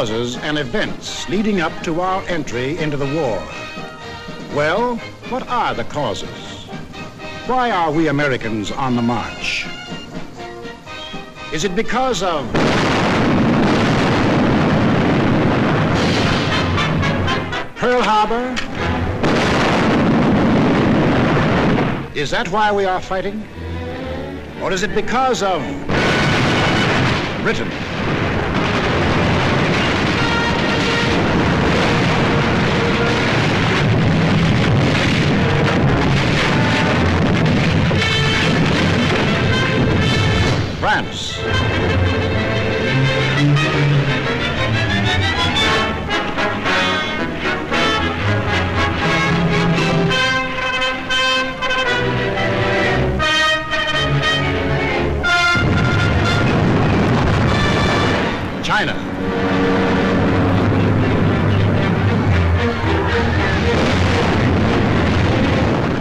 causes and events leading up to our entry into the war. Well, what are the causes? Why are we Americans on the march? Is it because of Pearl Harbor? Is that why we are fighting? Or is it because of Britain? France. China.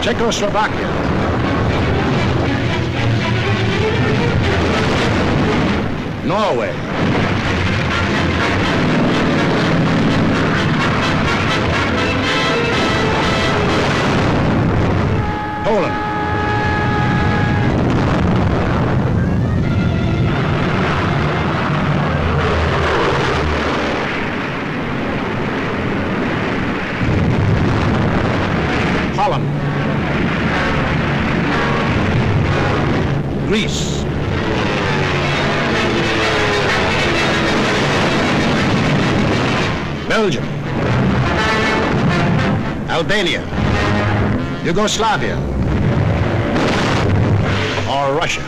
Czechoslovakia. Norway. Poland. Holland. Greece. Belgium, Albania, Yugoslavia, or Russia.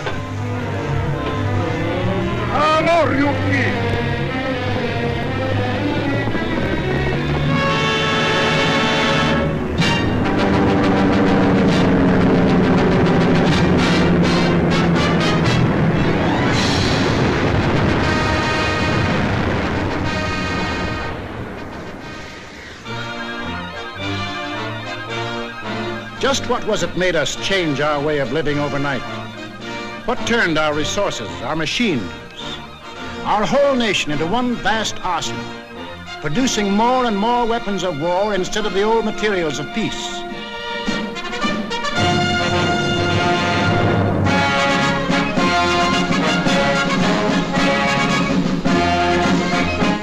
Just what was it made us change our way of living overnight? What turned our resources, our machines, our whole nation into one vast arsenal, producing more and more weapons of war instead of the old materials of peace?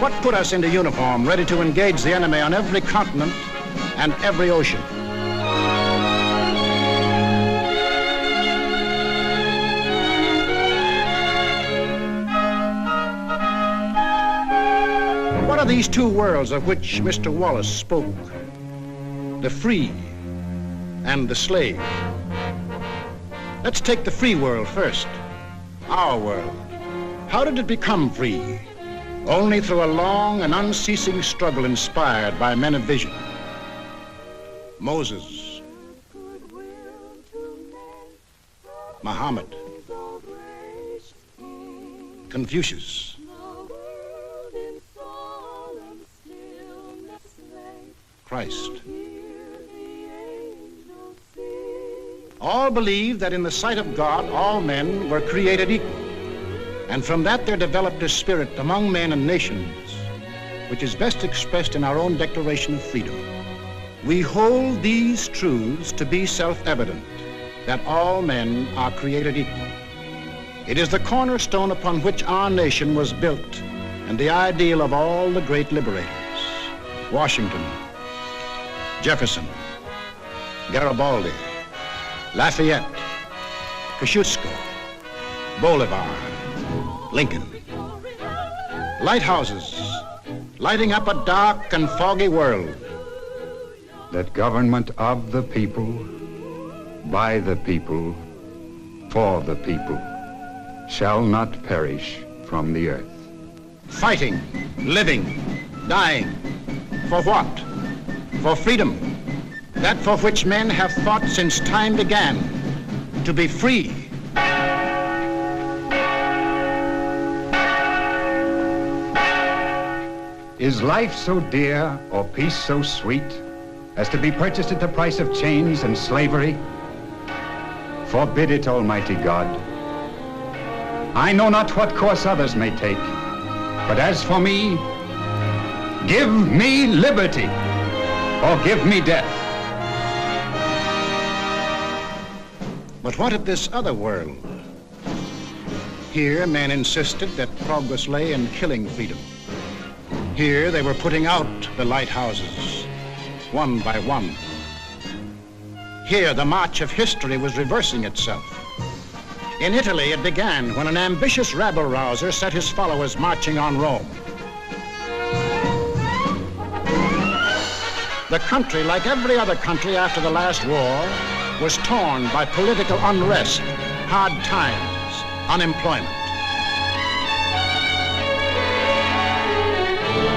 What put us into uniform, ready to engage the enemy on every continent and every ocean? What are these two worlds of which Mr. Wallace spoke? The free and the slave. Let's take the free world first, our world. How did it become free? Only through a long and unceasing struggle inspired by men of vision. Moses, Muhammad, Confucius, Christ. All believed that in the sight of God, all men were created equal. And from that there developed a spirit among men and nations, which is best expressed in our own Declaration of Freedom. We hold these truths to be self-evident, that all men are created equal. It is the cornerstone upon which our nation was built, and the ideal of all the great liberators. Washington, Jefferson, Garibaldi, Lafayette, Kosciuszko, Bolivar, Lincoln. Lighthouses lighting up a dark and foggy world. That government of the people, by the people, for the people, shall not perish from the earth. Fighting, living, dying. For what? For freedom, that for which men have fought since time began, to be free. Is life so dear or peace so sweet as to be purchased at the price of chains and slavery? Forbid it, Almighty God. I know not what course others may take, but as for me, Give me liberty, or give me death. But what of this other world? Here, men insisted that progress lay in killing freedom. Here, they were putting out the lighthouses, one by one. Here, the march of history was reversing itself. In Italy, it began when an ambitious rabble-rouser set his followers marching on Rome. The country, like every other country after the last war, was torn by political unrest, hard times, unemployment.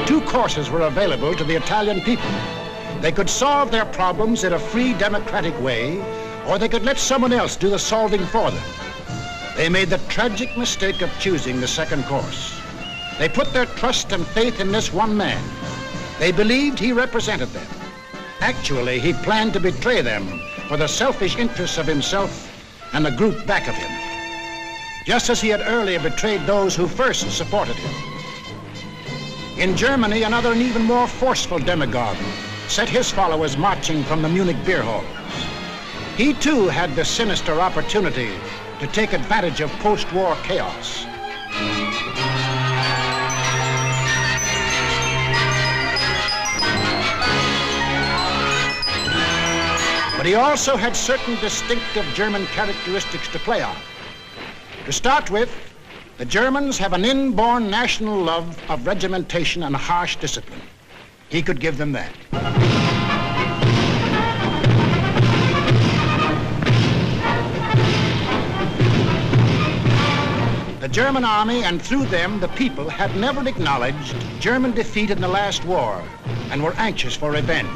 Two courses were available to the Italian people. They could solve their problems in a free, democratic way, or they could let someone else do the solving for them. They made the tragic mistake of choosing the second course. They put their trust and faith in this one man. They believed he represented them. Actually, he planned to betray them for the selfish interests of himself and the group back of him, just as he had earlier betrayed those who first supported him. In Germany, another and even more forceful demagogue set his followers marching from the Munich beer halls. He too had the sinister opportunity to take advantage of post-war chaos. But he also had certain distinctive German characteristics to play on. To start with, the Germans have an inborn national love of regimentation and harsh discipline. He could give them that. The German army, and through them the people, had never acknowledged German defeat in the last war and were anxious for revenge.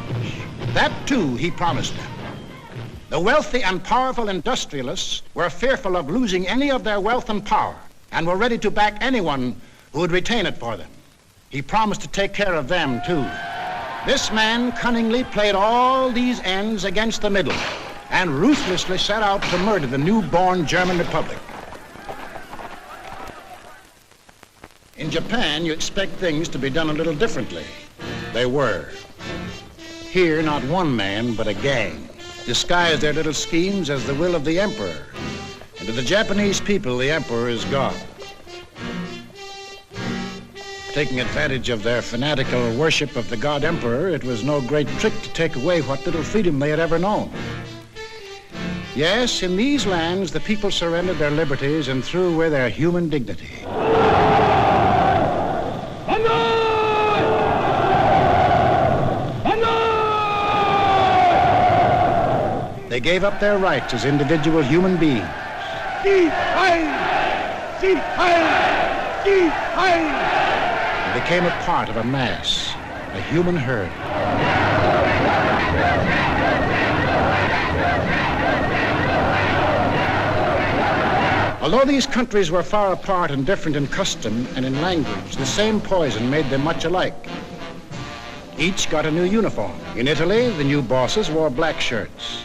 That too he promised them. The wealthy and powerful industrialists were fearful of losing any of their wealth and power and were ready to back anyone who would retain it for them. He promised to take care of them too. This man cunningly played all these ends against the middle and ruthlessly set out to murder the newborn German Republic. In Japan, you expect things to be done a little differently. They were. Here, not one man, but a gang disguised their little schemes as the will of the emperor. And to the Japanese people, the emperor is God. Taking advantage of their fanatical worship of the god emperor, it was no great trick to take away what little freedom they had ever known. Yes, in these lands, the people surrendered their liberties and threw away their human dignity. They gave up their rights as individual human beings. And became a part of a mass, a human herd. Although these countries were far apart and different in custom and in language, the same poison made them much alike. Each got a new uniform. In Italy, the new bosses wore black shirts.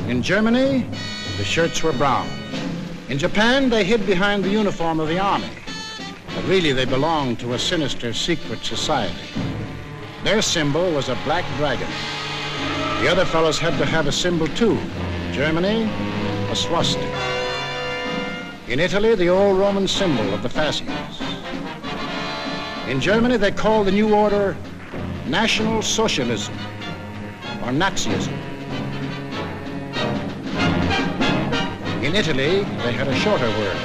In Germany, the shirts were brown. In Japan, they hid behind the uniform of the army. But really, they belonged to a sinister secret society. Their symbol was a black dragon. The other fellows had to have a symbol too. Germany, a swastika. In Italy, the old Roman symbol of the fascists. In Germany, they called the new order National Socialism, or Nazism. In Italy, they had a shorter word,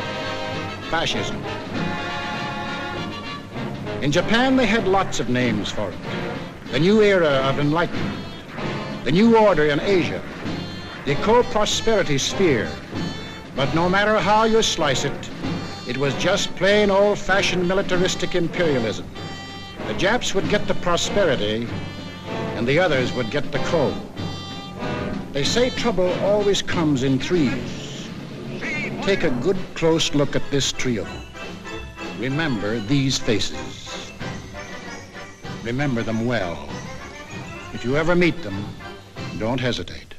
fascism. In Japan, they had lots of names for it. The new era of enlightenment, the new order in Asia, the eco-prosperity sphere. But no matter how you slice it, it was just plain old-fashioned militaristic imperialism. The Japs would get the prosperity, and the others would get the coal. They say trouble always comes in threes. Take a good close look at this trio. Remember these faces. Remember them well. If you ever meet them, don't hesitate.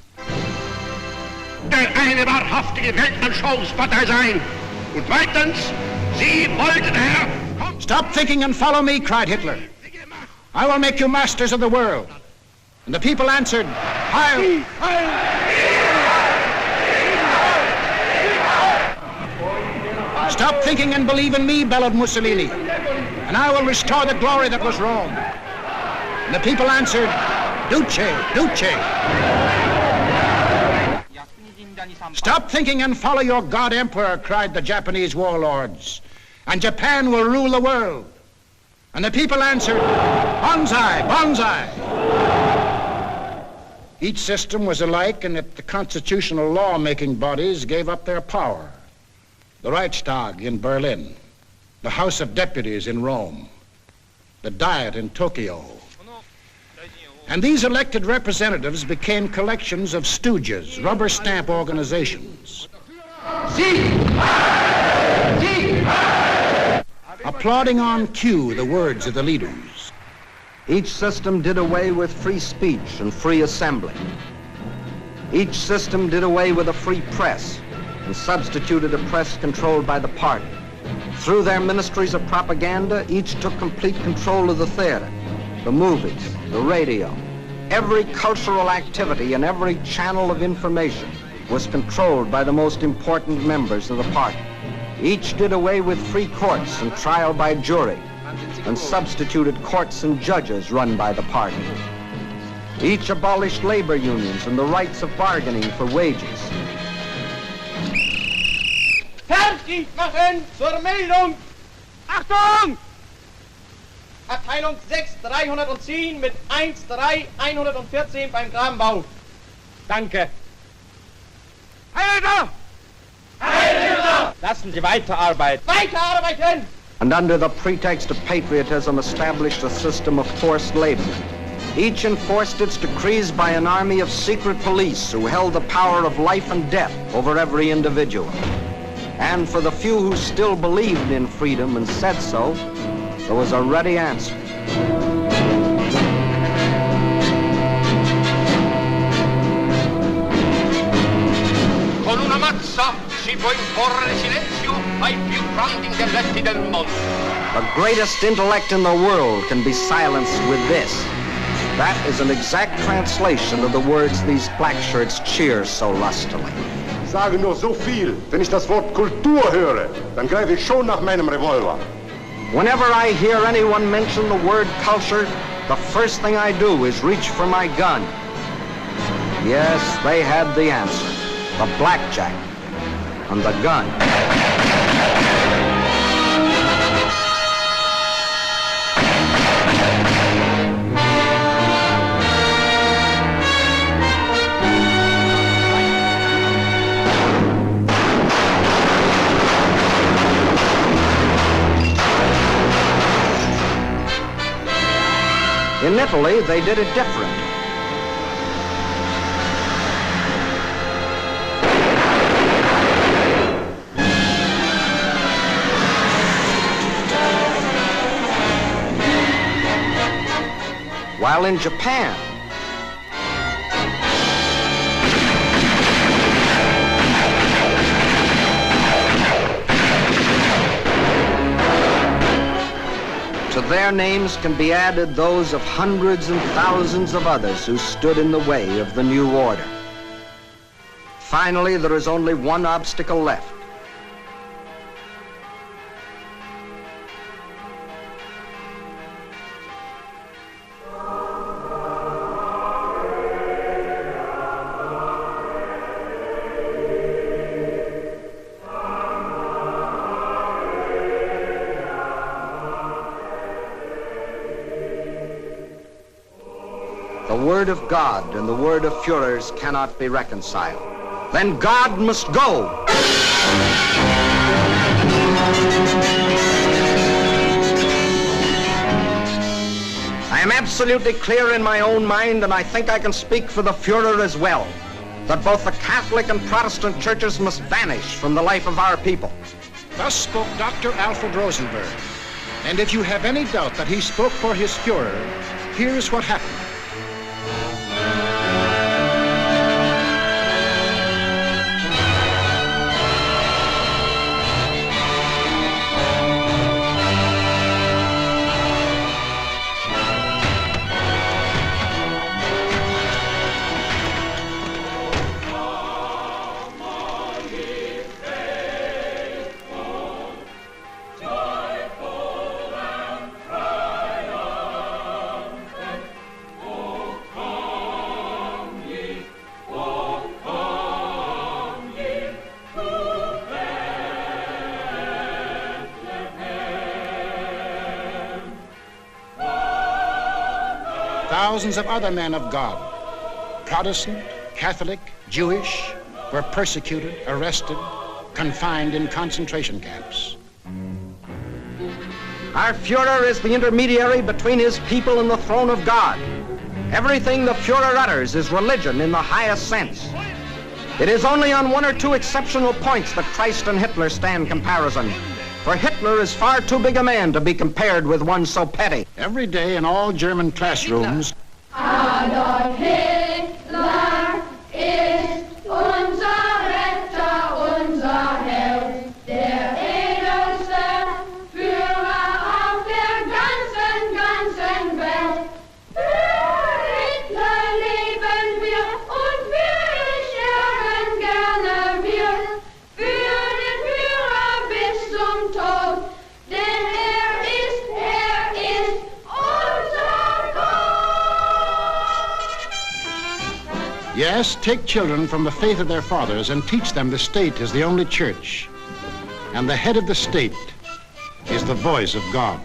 Eine wahrhaftige Weltanschauungspartei sein. Und zweitens, Sie wollten, Herr... Stop thinking and follow me, cried Hitler. I will make you masters of the world. And the people answered, Heil! Stop thinking and believe in me, bellowed Mussolini, and I will restore the glory that was Rome. And the people answered, Duce, Duce. Stop thinking and follow your God Emperor, cried the Japanese warlords, and Japan will rule the world. And the people answered, Banzai, Banzai. Each system was alike in that the constitutional law-making bodies gave up their power. The Reichstag in Berlin, the House of Deputies in Rome, the Diet in Tokyo. And these elected representatives became collections of stooges, rubber stamp organizations. Applauding on cue the words of the leaders. Each system did away with free speech and free assembly. Each system did away with a free press and substituted a press controlled by the party. Through their ministries of propaganda, each took complete control of the theater, the movies, the radio. Every cultural activity and every channel of information was controlled by the most important members of the party. Each did away with free courts and trial by jury and substituted courts and judges run by the party. Each abolished labor unions and the rights of bargaining for wages. Fertig machen zur Meldung! Achtung! Abteilung 6, 310 mit 13114 beim Grabenbau. Danke. Heil Hitler! Lassen Sie weiterarbeiten. Weiterarbeiten! And under the pretext of patriotism established a system of forced labor. Each enforced its decrees by an army of secret police who held the power of life and death over every individual. And for the few who still believed in freedom and said so, there was a ready answer. Con una mazza si può imporre silenzio ai più grandi intelletti del mondo. The greatest intellect in the world can be silenced with this. That is an exact translation of the words these black shirts cheer so lustily. Ich sage nur so viel, wenn ich das Wort Kultur höre, dann greife ich schon nach meinem Revolver. Whenever I hear anyone mention the word culture, the first thing I do is reach for my gun. Yes, they had the answer. The blackjack and the gun. In Italy, they did it different. While in Japan, to their names can be added those of hundreds and thousands of others who stood in the way of the new order. Finally, there is only one obstacle left. The word of God and the word of Führers cannot be reconciled. Then God must go. I am absolutely clear in my own mind, and I think I can speak for the Führer as well, that both the Catholic and Protestant churches must vanish from the life of our people. Thus spoke Dr. Alfred Rosenberg. And if you have any doubt that he spoke for his Führer, here's what happened. thousands of other men of God, Protestant, Catholic, Jewish, were persecuted, arrested, confined in concentration camps. Our Führer is the intermediary between his people and the throne of God. Everything the Führer utters is religion in the highest sense. It is only on one or two exceptional points that Christ and Hitler stand comparison. For Hitler is far too big a man to be compared with one so petty. Every day in all German classrooms, Adolf Hitler ist unser Retter, unser Held, der edelste Führer auf der ganzen Welt. Für Hitler leben wir und wir sterben gerne wir. Für den Führer bis zum Tod, denn er ist unser Gott. yes, take children from the faith of their fathers and teach them the state is the only church, and the head of the state is the voice of God.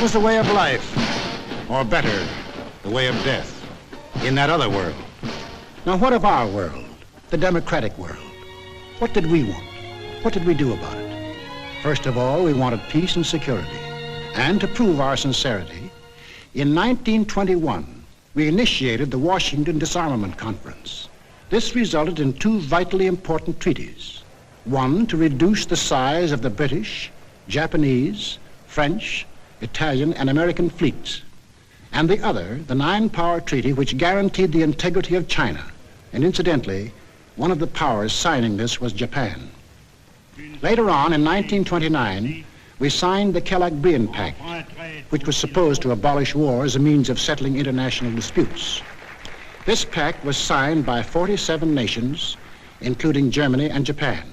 was the way of life, or better, the way of death, in that other world. Now, what of our world, the democratic world? What did we want? What did we do about it? First of all, we wanted peace and security. And to prove our sincerity, in 1921, we initiated the Washington Disarmament Conference. This resulted in two vitally important treaties. One, to reduce the size of the British, Japanese, French, Italian, and American fleets. And the other, the Nine-Power Treaty, which guaranteed the integrity of China. And incidentally, one of the powers signing this was Japan. Later on, in 1929, we signed the Kellogg-Briand Pact, which was supposed to abolish war as a means of settling international disputes. This pact was signed by 47 nations, including Germany and Japan.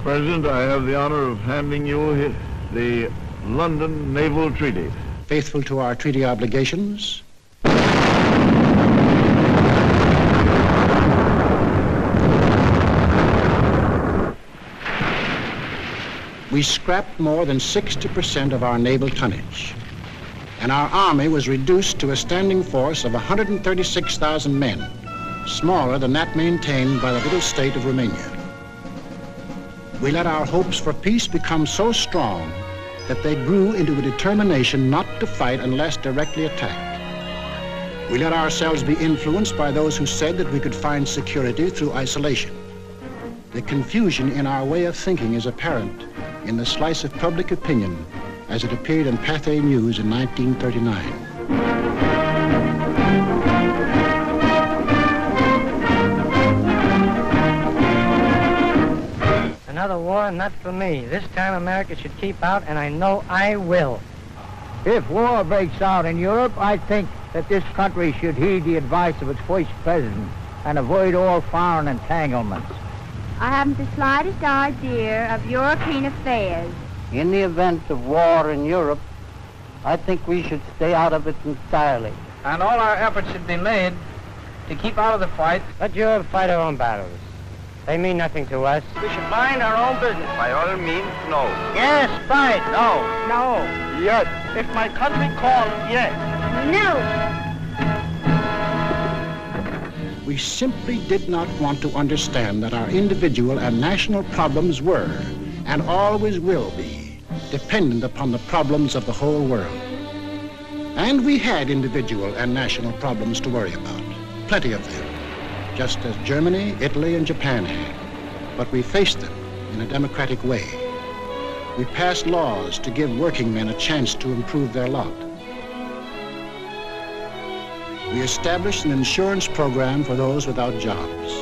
President, I have the honor of handing you the London Naval Treaty. Faithful to our treaty obligations, we scrapped more than 60% of our naval tonnage, and our army was reduced to a standing force of 136,000 men, smaller than that maintained by the little state of Romania. We let our hopes for peace become so strong that they grew into a determination not to fight unless directly attacked. We let ourselves be influenced by those who said that we could find security through isolation. The confusion in our way of thinking is apparent in the slice of public opinion as it appeared in Pathé News in 1939. Another war, not for me. This time America should keep out, and I know I will. If war breaks out in Europe, I think that this country should heed the advice of its first president and avoid all foreign entanglements. I haven't the slightest idea of European affairs. In the event of war in Europe, I think we should stay out of it entirely. And all our efforts should be made to keep out of the fight. Let Europe fight her own battles. They mean nothing to us. We should mind our own business. By all means, no. Yes, fight. No. No. Yes. If my country calls, yes. No. We simply did not want to understand that our individual and national problems were, and always will be, dependent upon the problems of the whole world. And we had individual and national problems to worry about, plenty of them, just as Germany, Italy, and Japan had. But we faced them in a democratic way. We passed laws to give working men a chance to improve their lot. We established an insurance program for those without jobs.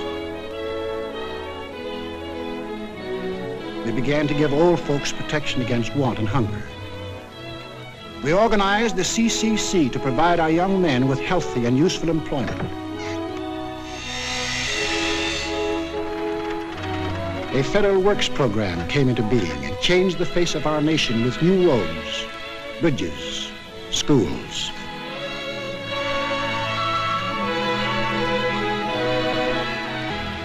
We began to give old folks protection against want and hunger. We organized the CCC to provide our young men with healthy and useful employment. A federal works program came into being and changed the face of our nation with new roads, bridges, schools.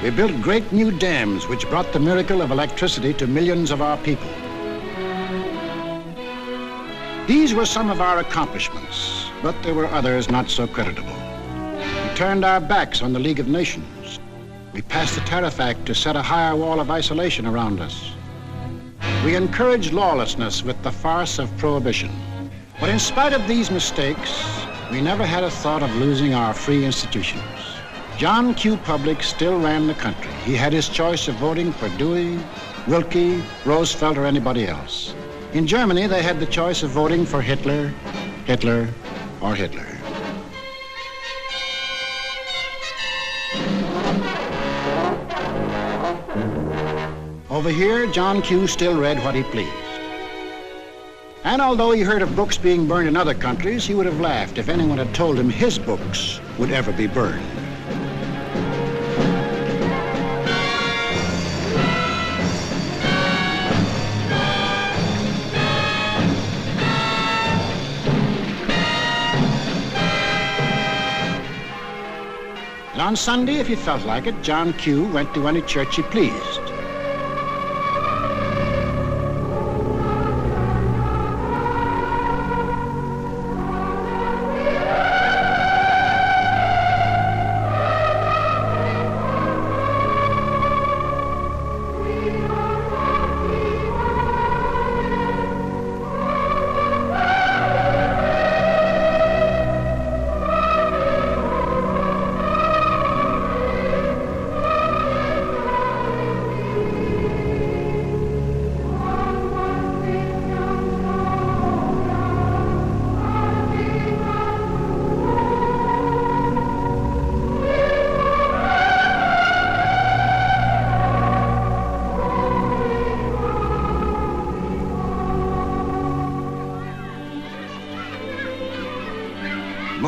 We built great new dams which brought the miracle of electricity to millions of our people. These were some of our accomplishments, but there were others not so creditable. We turned our backs on the League of Nations. We passed the Tariff Act to set a higher wall of isolation around us. We encouraged lawlessness with the farce of prohibition. But in spite of these mistakes, we never had a thought of losing our free institutions. John Q. Public still ran the country. He had his choice of voting for Dewey, Wilkie, Roosevelt, or anybody else. In Germany, they had the choice of voting for Hitler, Hitler, or Hitler. Over here, John Q. still read what he pleased. And although he heard of books being burned in other countries, he would have laughed if anyone had told him his books would ever be burned. And on Sunday, if he felt like it, John Q. went to any church he pleased.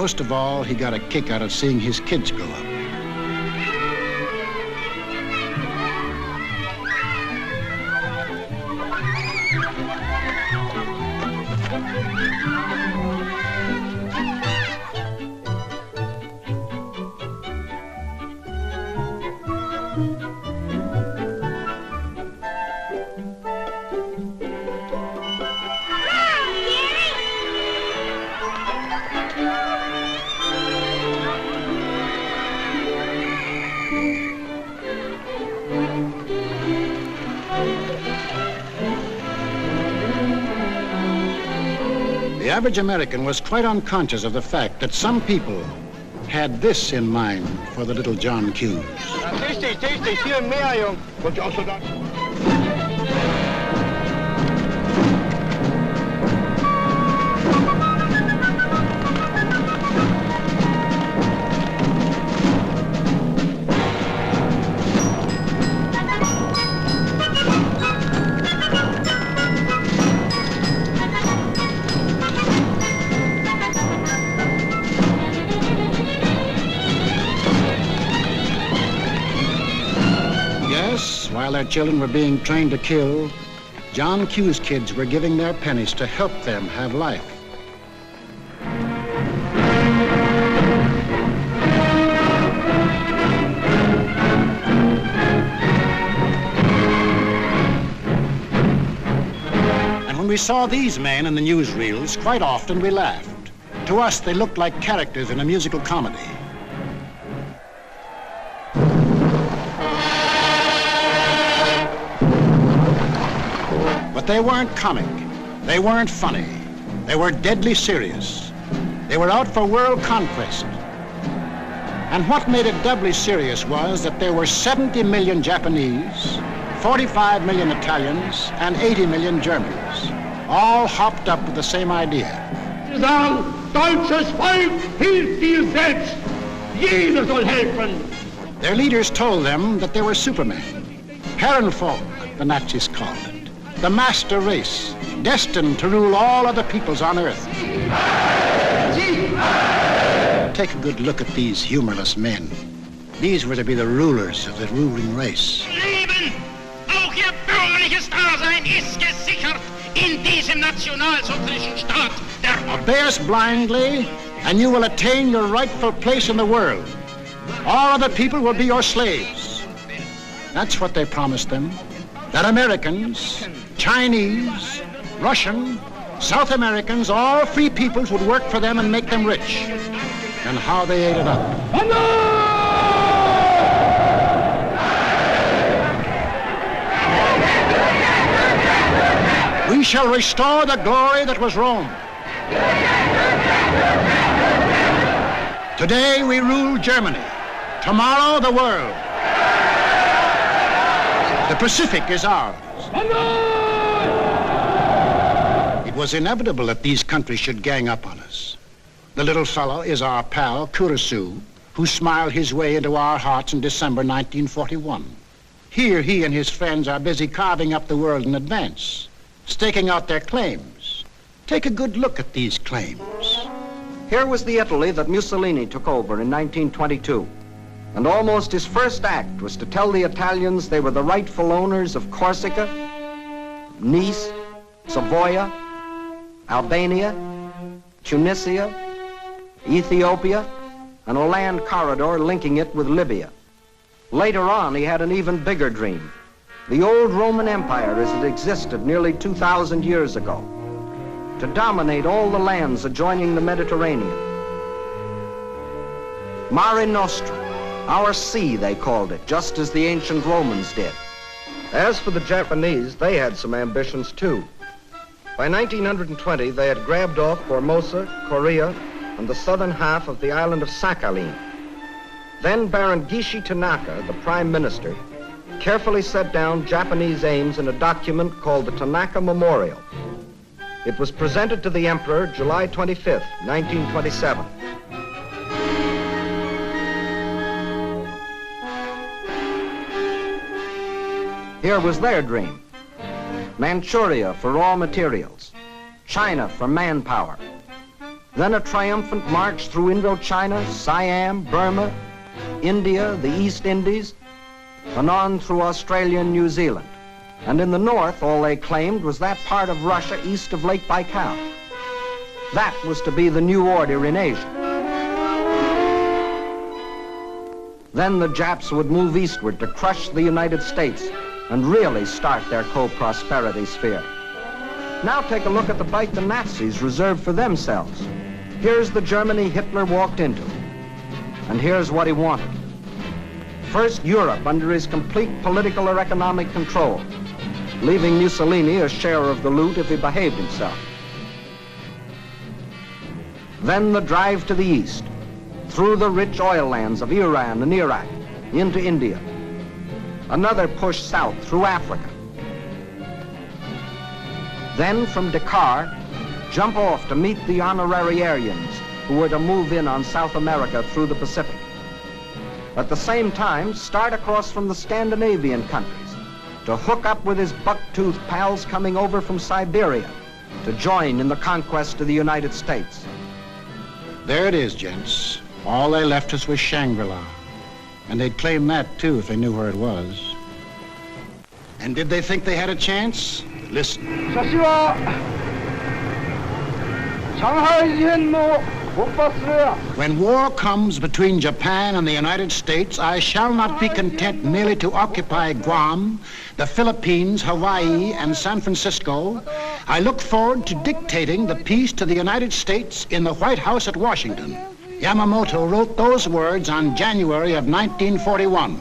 most of all, he got a kick out of seeing his kids grow up. The average American was quite unconscious of the fact that some people had this in mind for the little John Q's. Tüchtig, viel mehr, Jung. Wollt ihr auch so da? While their children were being trained to kill, John Q's kids were giving their pennies to help them have life. And when we saw these men in the newsreels, quite often we laughed. To us, they looked like characters in a musical comedy. But they weren't comic, they weren't funny, they were deadly serious. They were out for world conquest. And what made it doubly serious was that there were 70 million Japanese, 45 million Italians, and 80 million Germans, all hopped up with the same idea. Deutsches Volk hilft dir selbst. Jeder soll helfen. Their leaders told them that they were supermen, Herrenvolk, the Nazis called it. The master race, destined to rule all other peoples on Earth. Take a good look at these humorless men. These were to be the rulers of the ruling race. Leben, auch ihr bürgerliches Dasein ist gesichert in diesem nationalsozialistischen Staat. Obey us blindly, and you will attain your rightful place in the world. All other people will be your slaves. That's what they promised them. That Americans, Chinese, Russian, South Americans, all free peoples would work for them and make them rich. And how they ate it up. We shall restore the glory that was Rome. Today we rule Germany. Tomorrow the world. The Pacific is ours. It was inevitable that these countries should gang up on us. The little fellow is our pal, Kurosu, who smiled his way into our hearts in December 1941. Here he and his friends are busy carving up the world in advance, staking out their claims. Take a good look at these claims. Here was the Italy that Mussolini took over in 1922. And almost his first act was to tell the Italians they were the rightful owners of Corsica, Nice, Savoia, Albania, Tunisia, Ethiopia, and a land corridor linking it with Libya. Later on, he had an even bigger dream. The old Roman Empire as it existed nearly 2,000 years ago, to dominate all the lands adjoining the Mediterranean. Mare Nostrum, our sea, they called it, just as the ancient Romans did. As for the Japanese, they had some ambitions too. By 1920, they had grabbed off Formosa, Korea, and the southern half of the island of Sakhalin. Then Baron Gishi Tanaka, the prime minister, carefully set down Japanese aims in a document called the Tanaka Memorial. It was presented to the emperor July 25th, 1927. Here was their dream. Manchuria for raw materials, China for manpower, Then a triumphant march through Indochina, Siam, Burma, India, the East Indies, and on through Australia and New Zealand. And in the north, all they claimed was that part of Russia east of Lake Baikal. That was to be the new order in Asia. Then the Japs would move eastward to crush the United States and really start their co-prosperity sphere. Now take a look at the bite the Nazis reserved for themselves. Here's the Germany Hitler walked into, and here's what he wanted. First, Europe under his complete political or economic control, leaving Mussolini a share of the loot if he behaved himself. Then the drive to the east, through the rich oil lands of Iran and Iraq, into India. Another push south through Africa. Then from Dakar, jump off to meet the honorary Aryans who were to move in on South America through the Pacific. At the same time, start across from the Scandinavian countries to hook up with his buck-toothed pals coming over from Siberia to join in the conquest of the United States. There it is, gents. All they left us was Shangri-La. And they'd claim that, too, if they knew where it was. And did they think they had a chance? Listen. When war comes between Japan and the United States, I shall not be content merely to occupy Guam, the Philippines, Hawaii, and San Francisco. I look forward to dictating the peace to the United States in the White House at Washington. Yamamoto wrote those words on January of 1941.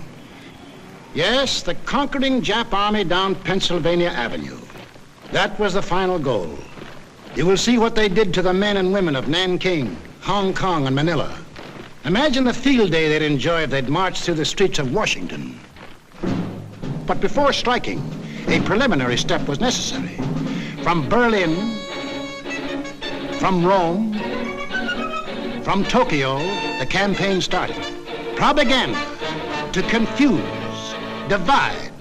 Yes, the conquering Jap army down Pennsylvania Avenue. That was the final goal. You will see what they did to the men and women of Nanking, Hong Kong, and Manila. Imagine the field day they'd enjoy if they'd marched through the streets of Washington. But before striking, a preliminary step was necessary. From Berlin, from Rome, from Tokyo, the campaign started. Propaganda to confuse, divide,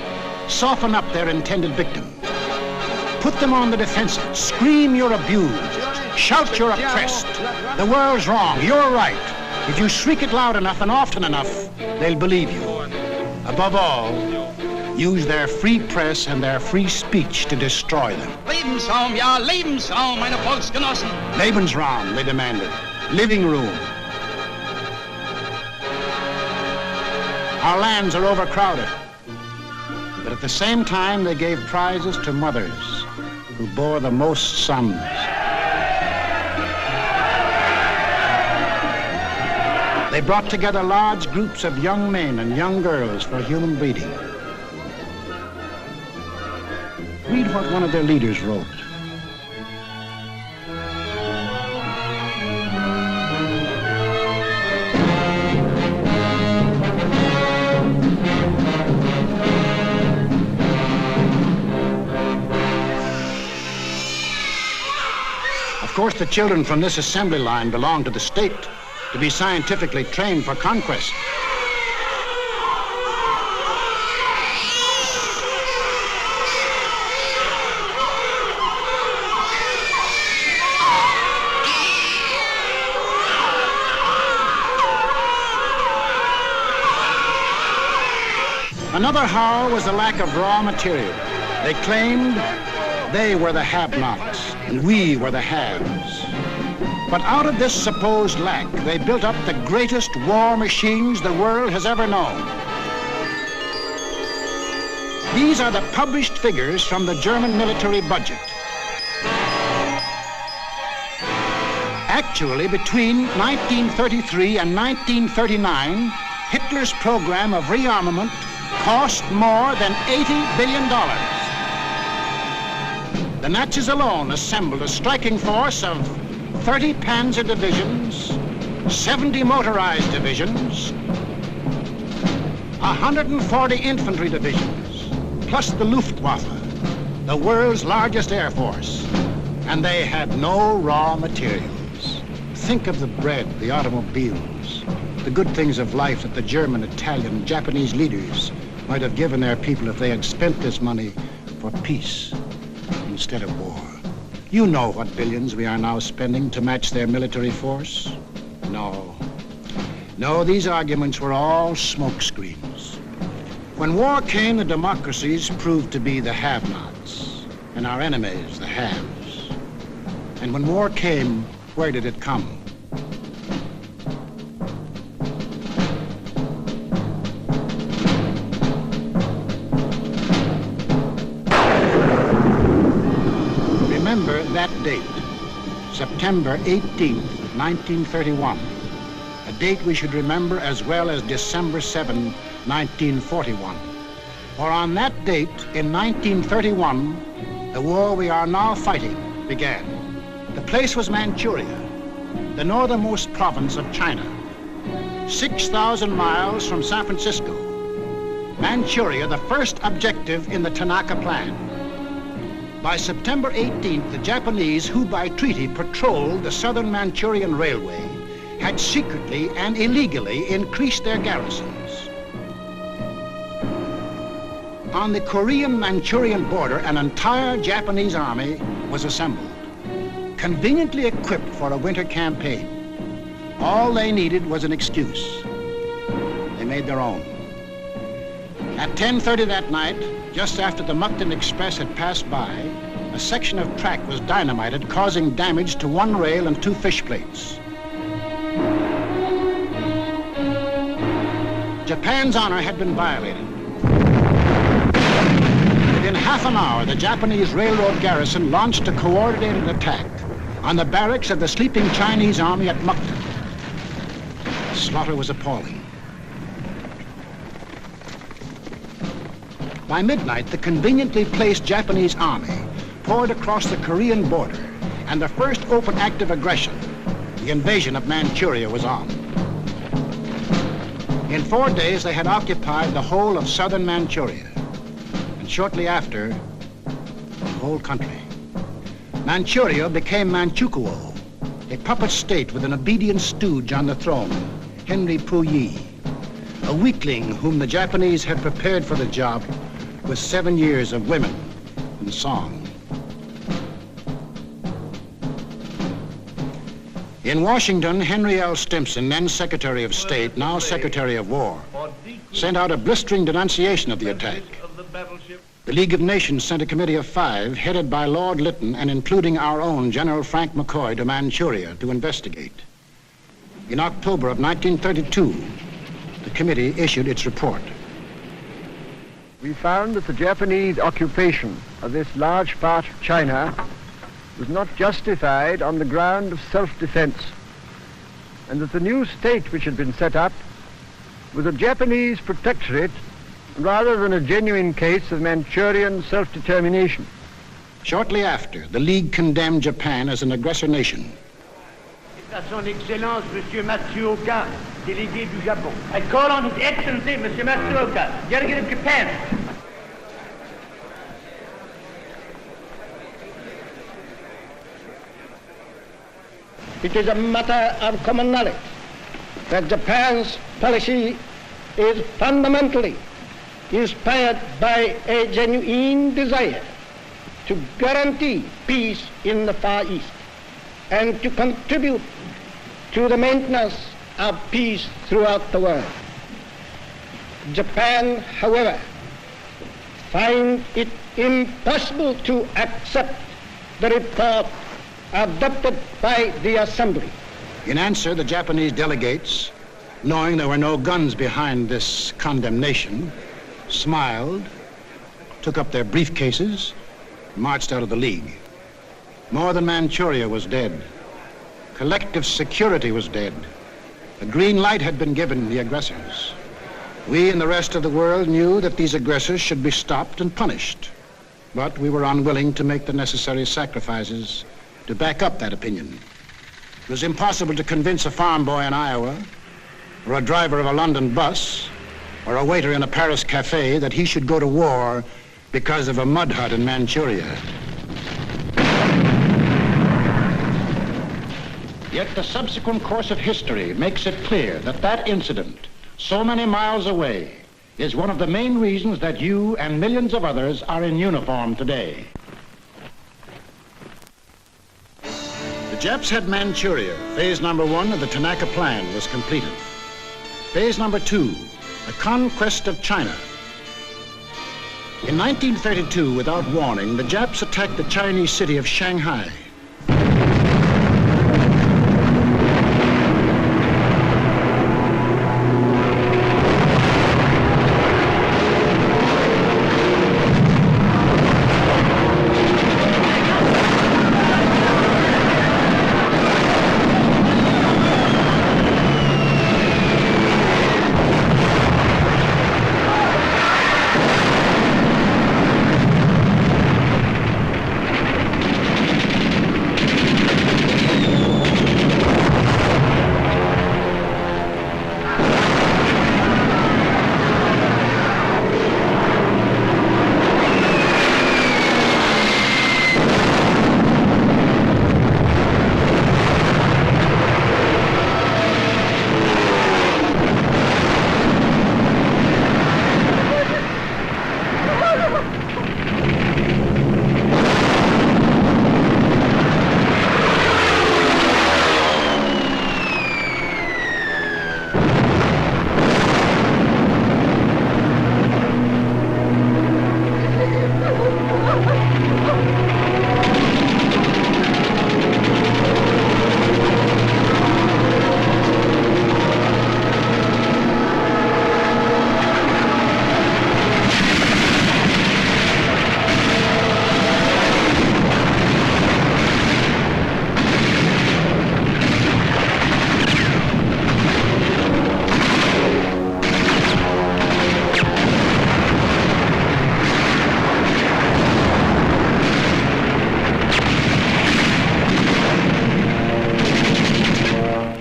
soften up their intended victims. Put them on the defensive. Scream you're abused. Shout you're oppressed. The world's wrong. You're right. If you shriek it loud enough and often enough, they'll believe you. Above all, use their free press and their free speech to destroy them. Lebensraum, ja, Lebensraum, meine Volksgenossen. Lebensraum, they demanded. Living room. Our lands are overcrowded. But at the same time, they gave prizes to mothers who bore the most sons. They brought together large groups of young men and young girls for human breeding. Read what one of their leaders wrote. Of course, the children from this assembly line belong to the state to be scientifically trained for conquest. Another howl was the lack of raw material. They claimed they were the have-nots and we were the haves. But out of this supposed lack, they built up the greatest war machines the world has ever known. These are the published figures from the German military budget. Actually, between 1933 and 1939, Hitler's program of rearmament cost more than $80 billion. The Nazis alone assembled a striking force of 30 panzer divisions, 70 motorized divisions, 140 infantry divisions, plus the Luftwaffe, the world's largest air force. And they had no raw materials. Think of the bread, the automobiles, the good things of life that the German, Italian, Japanese leaders might have given their people if they had spent this money for peace instead of war. You know what billions we are now spending to match their military force? No. No, these arguments were all smokescreens. When war came, the democracies proved to be the have-nots, and our enemies the haves. And when war came, where did it come? Remember that date, September 18th, 1931. A date we should remember as well as December 7, 1941. For on that date, in 1931, the war we are now fighting began. The place was Manchuria, the northernmost province of China, 6,000 miles from San Francisco. Manchuria, the first objective in the Tanaka Plan. By September 18th, the Japanese, who by treaty patrolled the southern Manchurian Railway, had secretly and illegally increased their garrisons. On the Korean-Manchurian border, an entire Japanese army was assembled, conveniently equipped for a winter campaign. All they needed was an excuse. They made their own. At 10:30 that night, just after the Mukden Express had passed by, a section of track was dynamited, causing damage to one rail and 2 fish plates. Japan's honor had been violated. Within half an hour, the Japanese railroad garrison launched a coordinated attack on the barracks of the sleeping Chinese army at Mukden. The slaughter was appalling. By midnight, the conveniently placed Japanese army poured across the Korean border, and the first open act of aggression, the invasion of Manchuria, was on. In 4 days, they had occupied the whole of southern Manchuria, and shortly after, the whole country. Manchuria became Manchukuo, a puppet state with an obedient stooge on the throne, Henry Puyi, a weakling whom the Japanese had prepared for the job with 7 years of women and song. In Washington, Henry L. Stimson, then Secretary of State, now Secretary of War, sent out a blistering denunciation of the attack. The League of Nations sent a committee of 5, headed by Lord Lytton and including our own General Frank McCoy, to Manchuria to investigate. In October of 1932, the committee issued its report. We found that the Japanese occupation of this large part of China was not justified on the ground of self-defense, and that the new state which had been set up was a Japanese protectorate rather than a genuine case of Manchurian self-determination. Shortly after, the League condemned Japan as an aggressor nation. À son Excellence, Monsieur Matsuoka, délégué du Japon. I call on His Excellency, Monsieur Matsuoka, delegate of Japan. It is a matter of common knowledge that Japan's policy is fundamentally inspired by a genuine desire to guarantee peace in the Far East and to contribute to the maintenance of peace throughout the world. Japan, however, finds it impossible to accept the report adopted by the Assembly. In answer, the Japanese delegates, knowing there were no guns behind this condemnation, smiled, took up their briefcases, marched out of the League. More than Manchuria was dead. Collective security was dead. A green light had been given the aggressors. We and the rest of the world knew that these aggressors should be stopped and punished, but we were unwilling to make the necessary sacrifices to back up that opinion. It was impossible to convince a farm boy in Iowa, or a driver of a London bus, or a waiter in a Paris cafe that he should go to war because of a mud hut in Manchuria. Yet the subsequent course of history makes it clear that that incident, so many miles away, is one of the main reasons that you and millions of others are in uniform today. Japs had Manchuria. Phase number 1 of the Tanaka Plan was completed. Phase number 2, the conquest of China. In 1932, without warning, the Japs attacked the Chinese city of Shanghai.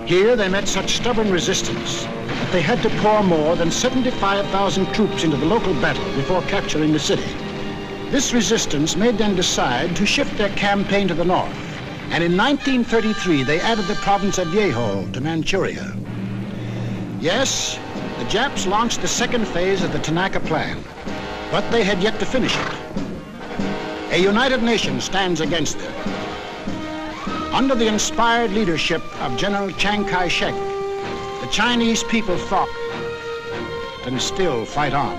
Here they met such stubborn resistance that they had to pour more than 75,000 troops into the local battle before capturing the city. This resistance made them decide to shift their campaign to the north, and in 1933 they added the province of Yehol to Manchuria. Yes, the Japs launched the second phase of the Tanaka Plan, but they had yet to finish it. A united nation stands against them. Under the inspired leadership of General Chiang Kai-shek, the Chinese people fought and still fight on.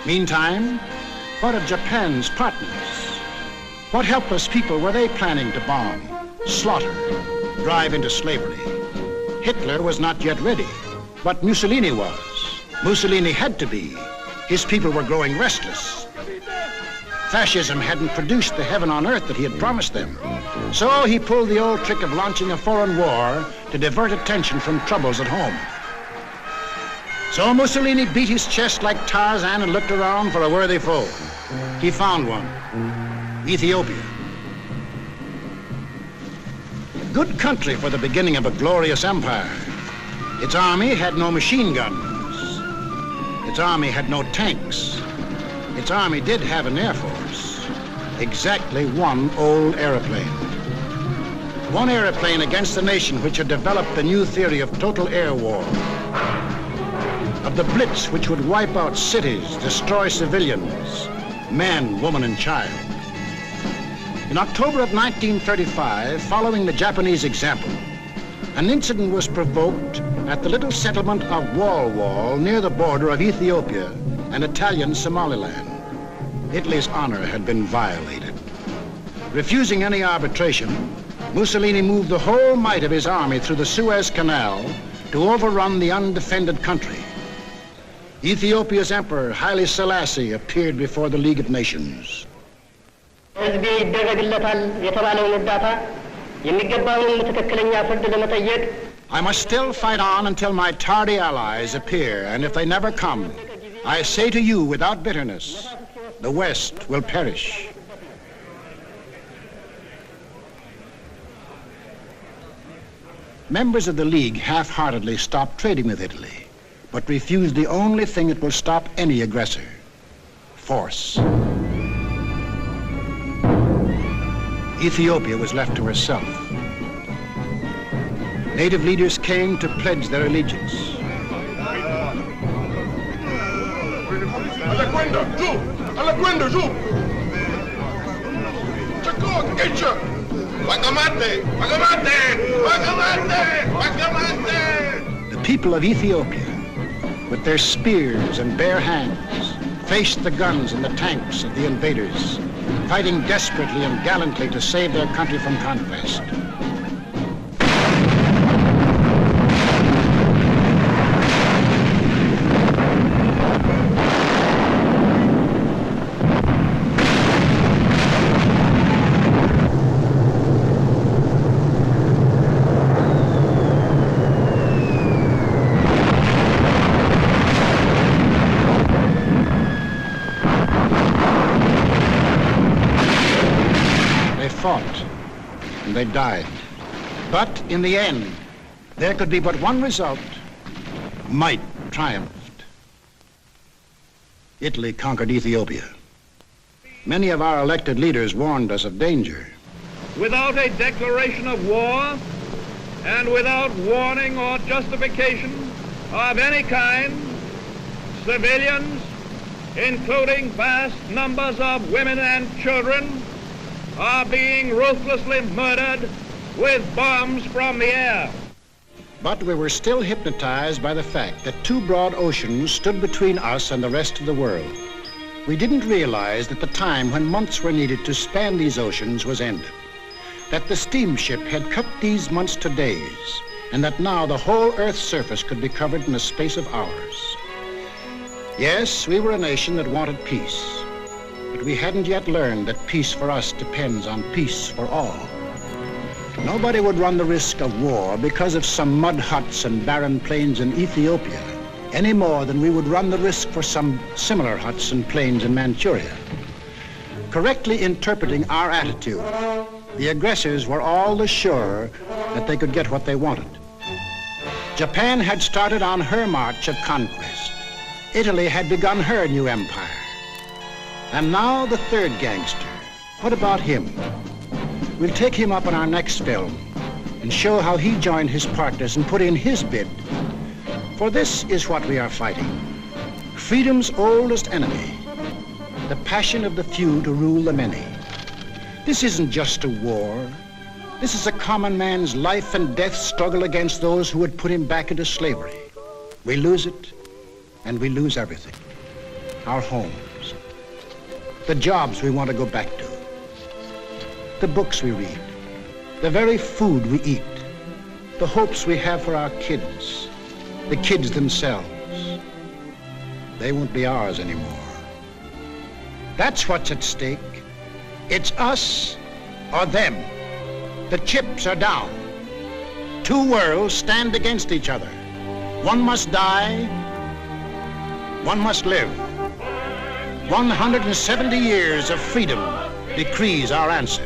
Meantime, what of Japan's partners? What helpless people were they planning to bomb, slaughter, drive into slavery? Hitler was not yet ready, but Mussolini was. Mussolini had to be. His people were growing restless. Fascism hadn't produced the heaven on earth that he had promised them. So he pulled the old trick of launching a foreign war to divert attention from troubles at home. So Mussolini beat his chest like Tarzan and looked around for a worthy foe. He found one, Ethiopia. A good country for the beginning of a glorious empire. Its army had no machine guns. Its army had no tanks. Its army did have an air force, exactly one old airplane. One airplane against the nation which had developed the new theory of total air war, of the blitz which would wipe out cities, destroy civilians, man, woman, and child. In October of 1935, following the Japanese example, an incident was provoked at the little settlement of Wal near the border of Ethiopia and Italian Somaliland. Italy's honor had been violated. Refusing any arbitration, Mussolini moved the whole might of his army through the Suez Canal to overrun the undefended country. Ethiopia's emperor, Haile Selassie, appeared before the League of Nations. I must still fight on until my tardy allies appear, and if they never come, I say to you without bitterness, the West will perish. Members of the League half-heartedly stopped trading with Italy, but refused the only thing that will stop any aggressor: force. Ethiopia was left to herself. Native leaders came to pledge their allegiance. Oh, get you! Wagamate! Wagamate! Wagamate! Wagamate! The people of Ethiopia, with their spears and bare hands, faced the guns and the tanks of the invaders, fighting desperately and gallantly to save their country from conquest. Fought, and they died. But in the end, there could be but one result. Might triumphed. Italy conquered Ethiopia. Many of our elected leaders warned us of danger. Without a declaration of war and without warning or justification of any kind, civilians, including vast numbers of women and children, are being ruthlessly murdered with bombs from the air. But we were still hypnotized by the fact that two broad oceans stood between us and the rest of the world. We didn't realize that the time when months were needed to span these oceans was ended, that the steamship had cut these months to days, and that now the whole Earth's surface could be covered in a space of hours. Yes, we were a nation that wanted peace. But we hadn't yet learned that peace for us depends on peace for all. Nobody would run the risk of war because of some mud huts and barren plains in Ethiopia, any more than we would run the risk for some similar huts and plains in Manchuria. Correctly interpreting our attitude, the aggressors were all the surer that they could get what they wanted. Japan had started on her march of conquest. Italy had begun her new empire. And now the third gangster. What about him? We'll take him up in our next film and show how he joined his partners and put in his bid. For this is what we are fighting. Freedom's oldest enemy, the passion of the few to rule the many. This isn't just a war. This is a common man's life and death struggle against those who would put him back into slavery. We lose it, and we lose everything. Our homes. The jobs we want to go back to, the books we read, the very food we eat, the hopes we have for our kids, the kids themselves. They won't be ours anymore. That's what's at stake. It's us or them. The chips are down. Two worlds stand against each other. One must die, one must live. 170 years of freedom decrees our answer.